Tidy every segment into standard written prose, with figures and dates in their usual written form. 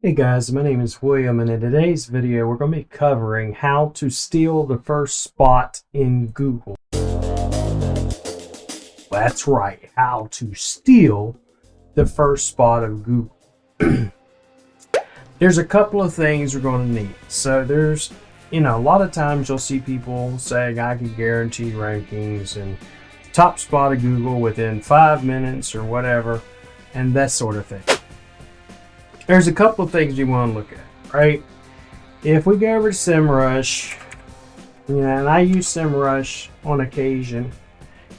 Hey guys, my name is William, and in today's video we're going to be covering how to steal the first spot in Google. That's right, how to steal the first spot of Google. There's a couple of things we're going to need. So there's, a lot of times you'll see people saying I can guarantee rankings and top spot of Google within 5 minutes or whatever, and that sort of thing. There's a couple of things you want to look at, right? If we go over to Simrush, and I use Simrush on occasion,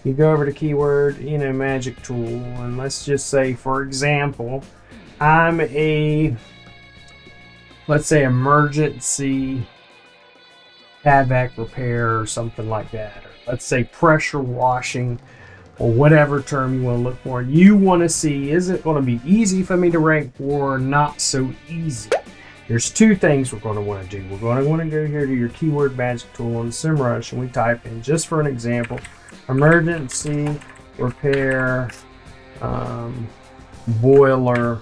you go over to keyword, magic tool, and let's just say, for example, I'm let's say emergency HVAC repair or something like that, or let's say pressure washing, or whatever term you want to look for. You want to see, is it going to be easy for me to rank for or not so easy? There's two things we're going to want to do. We're going to want to go here to your keyword magic tool on Simrush, and we type in, just for an example, emergency repair boiler,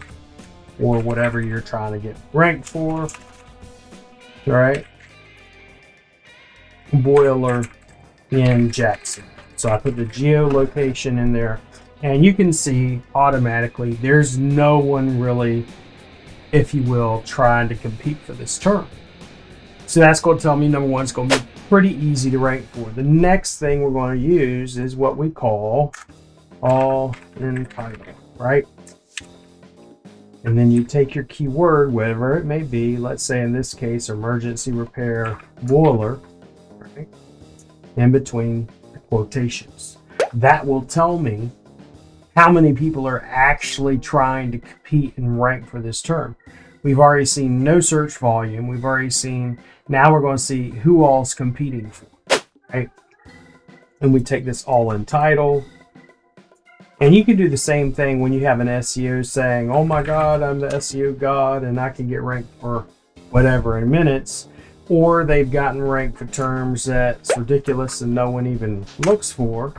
or whatever you're trying to get ranked for. All right, boiler in Jackson. So I put the Geo Location in there, and you can see automatically there's no one really, if you will, trying to compete for this term. So that's going to tell me, number one, it's going to be pretty easy to rank for. The next thing we're going to use is what we call all entitlement, right? And then you take your keyword, whatever it may be, let's say in this case, emergency repair boiler, right? In between quotations. That will tell me how many people are actually trying to compete and rank for this term. We've already seen no search volume. We've already seen, now we're going to see who all's competing for, right? And we take this all in title. And you can do the same thing when you have an SEO saying, oh my God, I'm the SEO god and I can get ranked for whatever in minutes. Or they've gotten ranked for terms that's ridiculous and no one even looks for.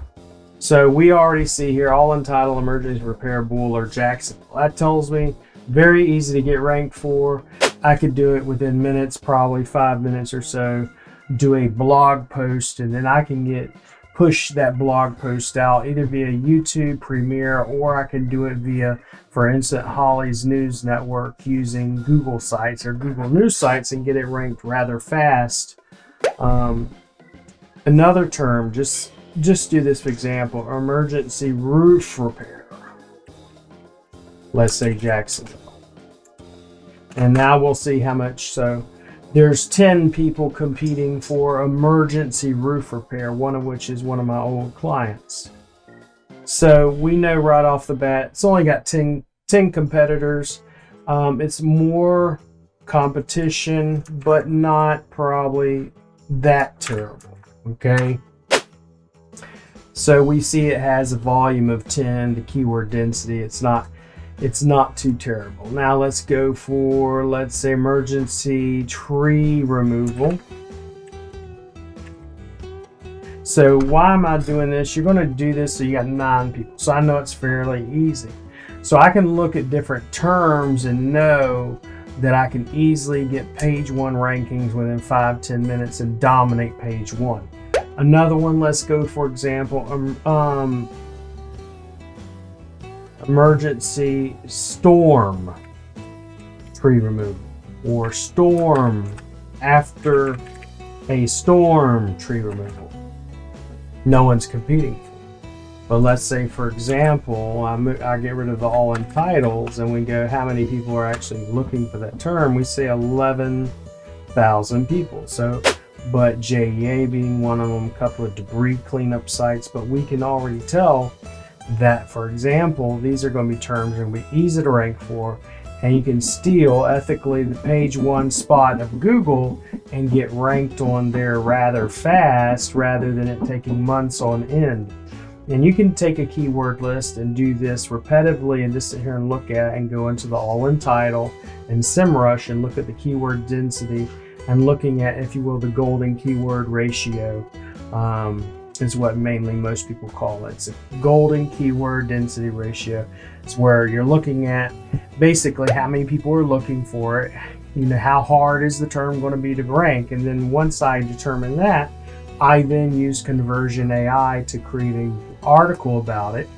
So we already see here, all entitled emergency repair boiler Jackson. That tells me very easy to get ranked for. I could do it within minutes, probably 5 minutes or so, do a blog post, and then I can push that blog post out either via YouTube Premiere, or I can do it via, for instance, Holly's News Network using Google sites or Google News sites and get it ranked rather fast. Another term, just do this for example, emergency roof repair. Let's say Jacksonville. And now we'll see how much. So there's 10 people competing for emergency roof repair, one of which is one of my old clients. So we know right off the bat, it's only got 10 competitors. It's more competition, but not probably that terrible, okay? So we see it has a volume of 10, the keyword density, it's not too terrible. Now let's go for, let's say, emergency tree removal. So why am I doing this? You're going to do this so you got 9 people. So I know it's fairly easy. So I can look at different terms and know that I can easily get page 1 rankings within 5-10 minutes and dominate page 1. Another one, let's go for example, emergency storm tree removal, or storm after a storm tree removal. No one's competing for it. But let's say, for example, I get rid of the all entitles and we go, how many people are actually looking for that term? We say 11,000 people. So, but JEA being one of them, a couple of debris cleanup sites, but we can already tell that, for example, these are going to be terms that are going to be easy to rank for, and you can steal ethically the page 1 spot of Google and get ranked on there rather fast, rather than it taking months on end. And you can take a keyword list and do this repetitively and just sit here and look at it and go into the all in title and Simrush and look at the keyword density and looking at, if you will, the golden keyword ratio. is what mainly most people call it. It's a golden keyword density ratio. It's where you're looking at basically how many people are looking for it. You know, how hard is the term going to be to rank? And then once I determine that, I then use conversion AI to create an article about it,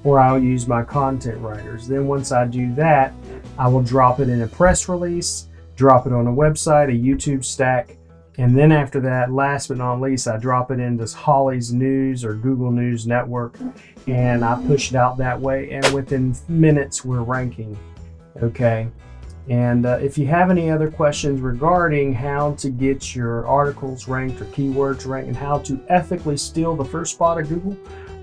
or I'll use my content writers. Then once I do that, I will drop it in a press release, drop it on a website, a YouTube stack, and then after that, last but not least, I drop it into Holly's News or Google News Network, and I push it out that way, and within minutes we're ranking. Okay. And if you have any other questions regarding how to get your articles ranked or keywords ranked and how to ethically steal the first spot of Google,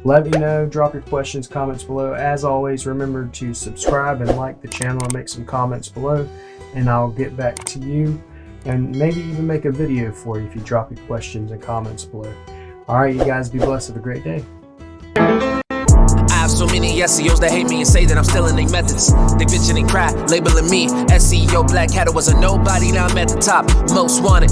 let me know. Drop your questions, comments below. As always, remember to subscribe and like the channel and make some comments below, and I'll get back to you and maybe even make a video for you if you drop your questions and comments below. All right, you guys, be blessed. Have a great day. I have so many SEOs that hate me and say that I'm stealing their methods. They bitch and they cry, labeling me SEO Black Hat. Was a nobody, now I'm at the top. Most wanted.